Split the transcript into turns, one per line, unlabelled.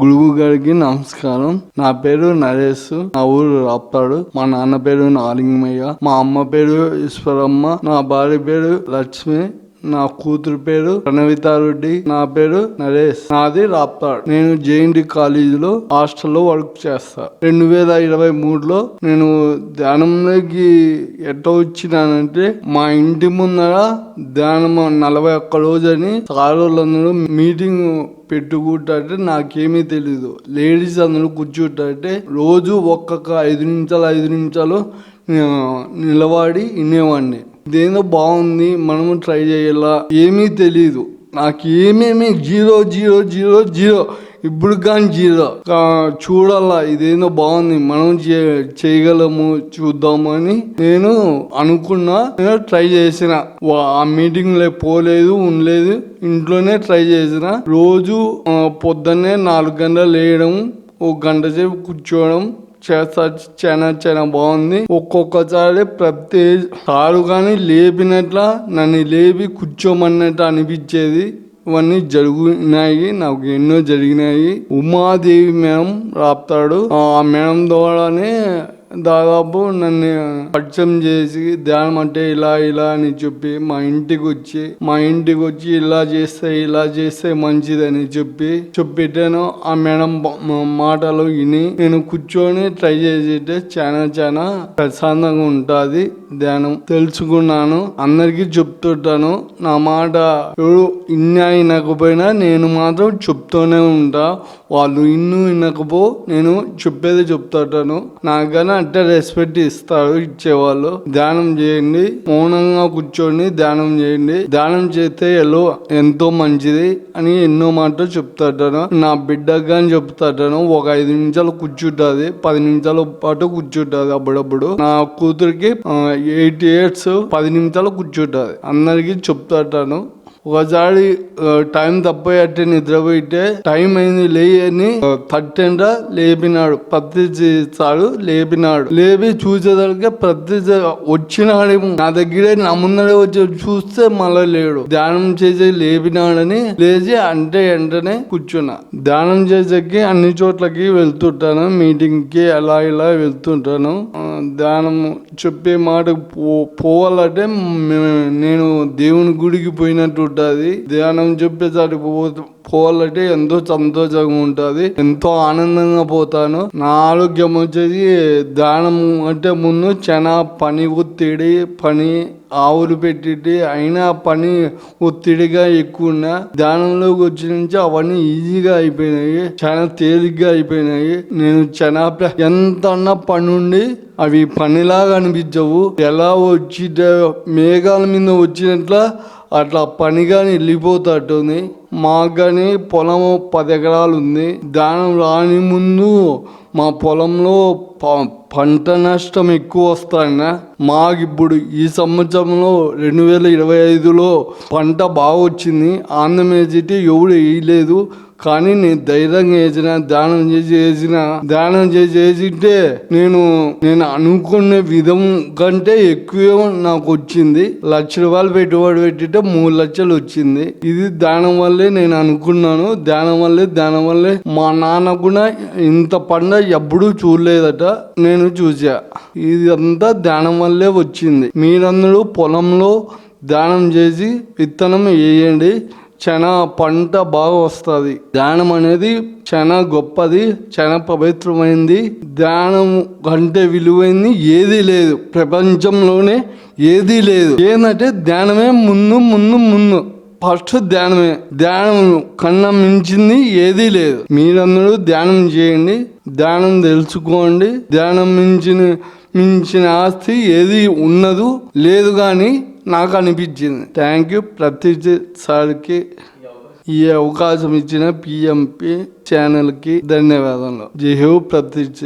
గురువు గారికి నమస్కారం. నా పేరు నరేష్. నా ఊరు రాప్తాడు. మా నాన్న పేరు నాలింగమయ్య. మా అమ్మ పేరు ఈశ్వరమ్మ. నా భార్య పేరు లక్ష్మి. నా కూతురు పేరు ప్రణవితారెడ్డి. నా పేరు నరేష్. నాది రాప్తాడు. నేను జేఎన్టీ కాలేజీలో హాస్టల్లో వర్క్ చేస్తా. 2023లో నేను ధ్యానంలోకి ఎట్లా వచ్చినానంటే, మా ఇంటి ముందర ధ్యానం 41 రోజని సారోళ్ళందరూ మీటింగ్ పెట్టుకుంటే నాకేమీ తెలీదు. లేడీస్ అందరూ కూర్చుంటే రోజు ఒక్కొక్క 5 నిమిషాలు నిలబడి వినేవాడిని. ఇదేదో బాగుంది, మనము ట్రై చేయాలా. ఏమీ తెలీదు నాకు. ఏమేమి 0 ఇప్పుడు కానీ 0 చూడాలా. ఇదేదో బాగుంది, మనం చేయగలము, చూద్దామని నేను అనుకున్నా. నేను ట్రై చేసిన. ఆ మీటింగ్ పోలేదు, ఉండలేదు, ఇంట్లోనే ట్రై చేసిన. రోజు పొద్దున్నే 4 గంటలు లేయడం, 1 గంట సేపు కూర్చోవడం చేస్తా. చాలా బాగుంది. ఒక్కొక్కసారి ప్రతి సారు కానీ లేపినట్ల నన్ను లేపి కూర్చోమన్నట్టు అనిపించేది. ఇవన్నీ జరిగినాయి, నాకు ఎన్నో జరిగినాయి. ఉమాదేవి మేడం రాప్తాడు. ఆ మేడం ద్వారానే దాదాపు నన్ను పరిచయం చేసి ధ్యానం అంటే ఇలా అని చెప్పి మా ఇంటికి వచ్చి ఇలా చేస్తే మంచిదని చెప్పిట్టాను. ఆ మేడం మాటలు విని నేను కూర్చొని ట్రై చేసేటే చాలా ప్రశాంతంగా ఉంటుంది. ధ్యానం తెలుసుకున్నాను. అందరికీ చెప్తుంటాను. నా మాట ఎవరు వినకపోయినా నేను మాత్రం చెప్తూనే ఉంటా. వాళ్ళు వినకపో నేను చెప్పేది చెప్తుంటాను. నాకన్నా అంటే రెస్పెక్ట్ ఇచ్చేవాళ్ళు. ధ్యానం చేయండి, మౌనంగా కూర్చోండి, ధ్యానం చేయండి. ధ్యానం చేస్తే ఎంతో మంచిది అని ఎన్నో మాటలు చెప్తాను. నా బిడ్డకు కానీ చెప్తాను. ఒక 5 నిమిషాలు కూర్చుంటుంది, 10 నిమిషాల పాటు కూర్చుంటుంది. అప్పుడప్పుడు నా కూతురికి 8 years 10 నిమిషాలు కూర్చుంటుంది. అందరికి చెప్తాను. ఒకసారి టైం తప్పేట్టే నిద్రపోయితే టైం అయింది లేని 30 లేపినాడు. ప్రతిసారి లేపి చూసేదానికి వచ్చినాడేమో నా దగ్గరే, నా ముందరే వచ్చి చూస్తే మళ్ళీ లేడు. ధ్యానం చేసి లేపినాడని లేచి వెంటనే కూర్చున్నా. ధ్యానం చేసేకి అన్ని చోట్లకి వెళ్తుంటాను. మీటింగ్ కి ఇలా వెళ్తుంటాను. ధ్యానం చెప్పే మాట పోవాలంటే నేను దేవుని గుడికి పోయినట్టు ఉంటుంది. ధ్యానం చెప్పేసరికి పోవాలంటే ఎంతో సంతోషంగా ఉంటుంది, ఎంతో ఆనందంగా పోతాను. నా ఆరోగ్యం వచ్చేసి ధ్యానం అంటే ముందు చాలా పని ఆవులు పెట్టి అయినా పని ఒత్తిడిగా ఎక్కువ ఉన్నా. ధ్యానంలోకి వచ్చి నుంచి అవన్నీ ఈజీగా అయిపోయినాయి, చాలా తేలిగ్గా అయిపోయినాయి. నేను ఎంత అన్న పని ఉండి అవి పనిలాగా అనిపించవు. ఎలా వచ్చి మేఘాల మీద వచ్చినట్ల అట్లా పని కానీ వెళ్ళిపోతుంది. మాకు కానీ పొలం 10 ఎకరాలు ఉంది. ధ్యానం రాని ముందు మా పొలంలో పంట నష్టం ఎక్కువ వస్తాయన్నా. మాకు ఇప్పుడు ఈ సంవత్సరంలో 2025లో పంట బాగా వచ్చింది. ఆనందం వేసితే ఎవడు వేయలేదు, కానీ నేను ధైర్యంగా ధ్యానం చేసింటే నేను అనుకునే విధం కంటే ఎక్కువ నాకు వచ్చింది. ₹1,00,000 పెట్టుబడి పెట్టితే 3 లక్షలు వచ్చింది. ఇది ధ్యానం వల్లే నేను అనుకున్నాను. ధ్యానం వల్లే మా నాన్న కూడా ఇంత పంట ఎప్పుడూ చూడలేదట, నేను చూసా. ఇదంతా ధ్యానం వల్లే వచ్చింది. మీరందరూ పొలంలో ధ్యానం చేసి విత్తనం వేయండి, చాలా పంట బాగా వస్తుంది. ధ్యానం అనేది చాలా గొప్పది, చాలా పవిత్రమైంది. ధ్యానం కంటే విలువైంది ఏదీ లేదు, ప్రపంచంలోనే ఏదీ లేదు. ఏంటంటే ధ్యానమే ముందు ఫస్ట్ ధ్యానమే. ధ్యానం కన్నా మించింది ఏదీ లేదు. మీరందరూ ధ్యానం చేయండి, ధ్యానం తెలుసుకోండి. ధ్యానం మించిన ఆస్తి ఏది లేదు కానీ నాకు అనిపించింది. థ్యాంక్ యూ ప్రతీష్ సార్కి ఈ అవకాశం ఇచ్చిన PMP ఛానల్కి ధన్యవాదాలు. జై హో ప్రతీష్.